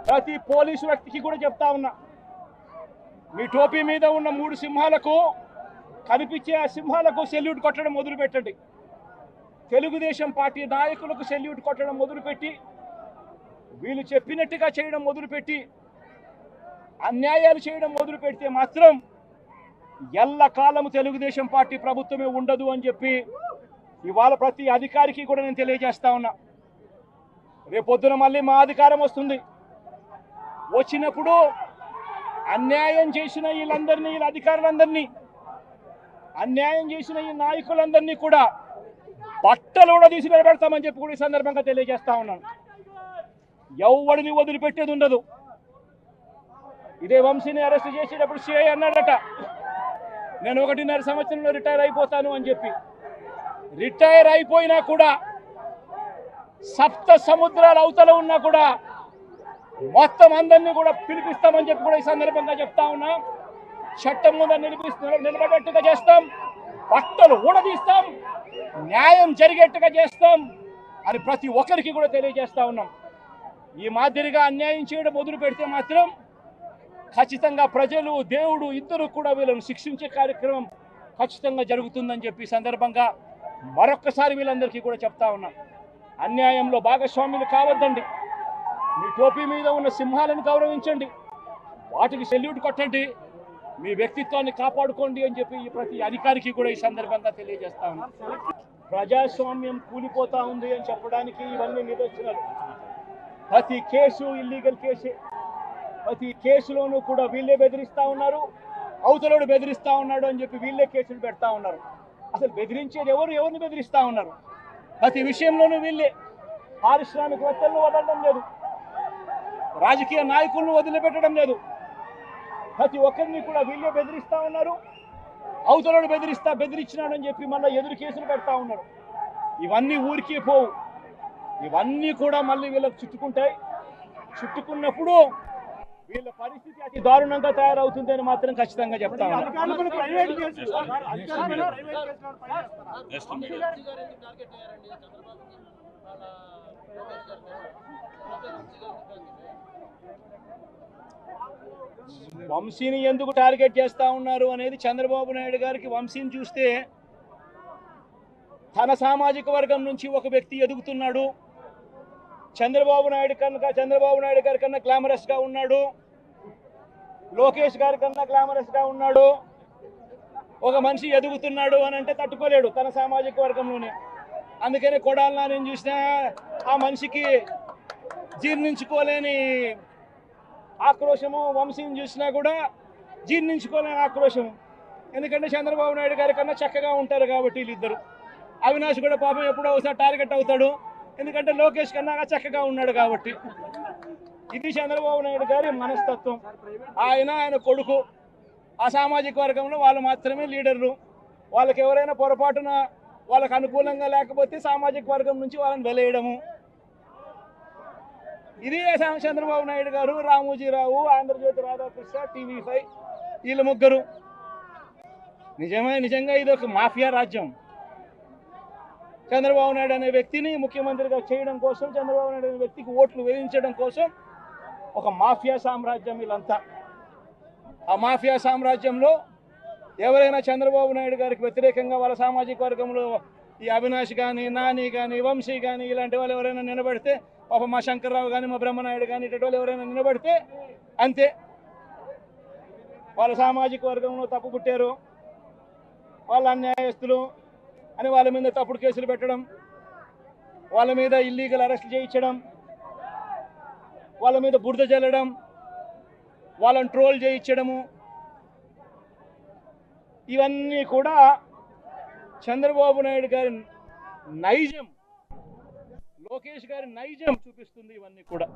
ప్రతి పోలీసు వ్యక్తికి కూడా చెప్తా ఉన్నా, మీ టోపీ మీద ఉన్న 3 సింహాలకు కనిపించే ఆ సింహాలకు సెల్యూట్ కొట్టడం మొదలుపెట్టండి. తెలుగుదేశం పార్టీ నాయకులకు సెల్యూట్ కొట్టడం మొదలుపెట్టి, వీళ్ళు చెప్పినట్టుగా చేయడం మొదలుపెట్టి, అన్యాయాలు చేయడం మొదలు పెడితే మాత్రం ఎల్లకాలము తెలుగుదేశం పార్టీ ప్రభుత్వమే ఉండదు అని చెప్పి ఇవాళ ప్రతి అధికారికి కూడా నేను తెలియజేస్తా ఉన్నా. రేపొద్దున మళ్ళీ మా అధికారం వస్తుంది. వచ్చినప్పుడు అన్యాయం చేసిన వీళ్ళందరినీ, వీళ్ళ అధికారులందరినీ, అన్యాయం చేసిన ఈ నాయకులందరినీ కూడా బట్టలు కూడా తీసి నిలబెడతామని చెప్పి కూడా ఈ సందర్భంగా తెలియజేస్తా ఉన్నాను. ఎవడిని వదిలిపెట్టేది ఉండదు. ఇదే వంశీని అరెస్ట్ చేసేటప్పుడు సిఐ అన్నాడట, నేను 1.5 సంవత్సరంలో రిటైర్ అయిపోతాను అని చెప్పి. రిటైర్ అయిపోయినా కూడా, సప్త సముద్రాల అవతల ఉన్నా కూడా మొత్తం అందరినీ కూడా పిలిపిస్తామని చెప్పి కూడా ఈ సందర్భంగా చెప్తా ఉన్నా. చట్టం ముందు నిలబడేట్టుగా చేస్తాం, బట్టలు ఊడదీస్తాం, న్యాయం జరిగేట్టుగా చేస్తాం అని ప్రతి ఒక్కరికి కూడా తెలియజేస్తా ఉన్నాం. ఈ మాదిరిగా అన్యాయం చేయడం మొదలు పెడితే మాత్రం ఖచ్చితంగా ప్రజలు, దేవుడు ఇద్దరు కూడా వీళ్ళను శిక్షించే కార్యక్రమం ఖచ్చితంగా జరుగుతుందని చెప్పి సందర్భంగా మరొక్కసారి వీళ్ళందరికీ కూడా చెప్తా ఉన్నాం. అన్యాయంలో భాగస్వాములు కావద్దండి. మీ టోపీ మీద ఉన్న సింహాలను గౌరవించండి, వాటికి సెల్యూట్ కొట్టండి, మీ వ్యక్తిత్వాన్ని కాపాడుకోండి అని చెప్పి ప్రతి అధికారికి కూడా ఈ సందర్భంగా తెలియజేస్తా ఉన్నాం. ప్రజాస్వామ్యం కూలిపోతా ఉంది అని చెప్పడానికి ఇవన్నీ నిదర్శనాలు. ప్రతి కేసు ఇల్లీగల్ కేసే. ప్రతి కేసులోనూ కూడా వీళ్ళే బెదిరిస్తా ఉన్నారు, అవతలోడు బెదిరిస్తా ఉన్నాడు అని చెప్పి వీళ్ళే కేసులు పెడతా ఉన్నారు. అసలు బెదిరించేది ఎవరిని బెదిరిస్తా ఉన్నారు? ప్రతి విషయంలోనూ వీళ్ళే. పారిశ్రామికవేత్తలను వదలడం లేదు, రాజకీయ నాయకులను వదిలిపెట్టడం లేదు. ప్రతి ఒక్కరిని కూడా వీళ్ళే బెదిరిస్తా ఉన్నారు, అవతలోడు బెదిరించినాడు అని చెప్పి మళ్ళీ ఎదురు కేసులు పెడతా ఉన్నారు. ఇవన్నీ ఊరికే పోవు, ఇవన్నీ కూడా మళ్ళీ వీళ్ళకి చుట్టుకుంటాయి. చుట్టుకున్నప్పుడు వీళ్ళ పరిస్థితి అతి దారుణంగా తయారవుతుందని మాత్రం ఖచ్చితంగా చెప్తా ఉన్నాను. వంశీని ఎందుకు టార్గెట్ చేస్తా ఉన్నారు అనేది చంద్రబాబు నాయుడు గారికి వంశీని చూస్తే తన సామాజిక వర్గం నుంచి ఒక వ్యక్తి ఎదుగుతున్నాడు, చంద్రబాబు నాయుడు గారి కన్నా గ్లామరస్ గా ఉన్నాడు, లోకేష్ గారి కన్నా గ్లామరస్ గా ఉన్నాడు, ఒక మనిషి ఎదుగుతున్నాడు అని అంటే తట్టుకోలేడు తన సామాజిక వర్గంలోనే. అందుకని కొడాలని నేను చూసినా ఆ మనిషికి జీర్ణించుకోలేని ఆక్రోశము, వంశీని చూసినా కూడా జీర్ణించుకోలేని ఆక్రోశము. ఎందుకంటే చంద్రబాబు నాయుడు గారి కన్నా చక్కగా ఉంటారు కాబట్టి వీళ్ళిద్దరు. అవినాష్ కూడా పాపం ఎప్పుడో ఒకసారి టార్గెట్ అవుతాడు, ఎందుకంటే లోకేష్ కన్నా చక్కగా ఉన్నాడు కాబట్టి. ఇది చంద్రబాబు నాయుడు గారి మనస్తత్వం. ఆయన కొడుకు ఆ సామాజిక వర్గంలో వాళ్ళు మాత్రమే లీడర్లు. వాళ్ళకి ఎవరైనా పొరపాటున వాళ్ళకు అనుకూలంగా లేకపోతే సామాజిక వర్గం నుంచి వాళ్ళని వెలేయడము. ఇది చంద్రబాబు నాయుడు గారు, రామోజీరావు, ఆంధ్రజ్యోతి రాధాకృష్ణ, TV5 వీళ్ళు ముగ్గురు. నిజంగా ఇది ఒక మాఫియా రాజ్యం. చంద్రబాబు నాయుడు అనే వ్యక్తిని ముఖ్యమంత్రిగా చేయడం కోసం, చంద్రబాబు నాయుడు అనే వ్యక్తికి ఓట్లు వేయించడం కోసం ఒక మాఫియా సామ్రాజ్యం వీళ్ళంతా. ఆ మాఫియా సామ్రాజ్యంలో ఎవరైనా చంద్రబాబు నాయుడు గారికి వ్యతిరేకంగా వాళ్ళ సామాజిక వర్గంలో ఈ అవినాష్ కానీ, నాని కానీ, వంశీ కానీ ఇలాంటి వాళ్ళు ఎవరైనా నిలబడితే, పాపం మా శంకర్రావు కానీ, మా బ్రహ్మనాయుడు కానీ ఇటువంటి వాళ్ళు ఎవరైనా నిలబడితే అంతే, వాళ్ళ సామాజిక వర్గంలో తప్పు పుట్టారు, వాళ్ళ అన్యాయస్తులు అని వాళ్ళ మీద తప్పుడు కేసులు పెట్టడం, వాళ్ళ మీద ఇల్లీగల్ అరెస్ట్ చేయించడం, వాళ్ళ మీద బురద జల్లడం, వాళ్ళని ట్రోల్ చేయించడము, ఇవన్నీ కూడా చంద్రబాబు నాయుడు గారి నైజం, లోకేష్ గారి నైజం చూపిస్తుంది ఇవన్నీ కూడా.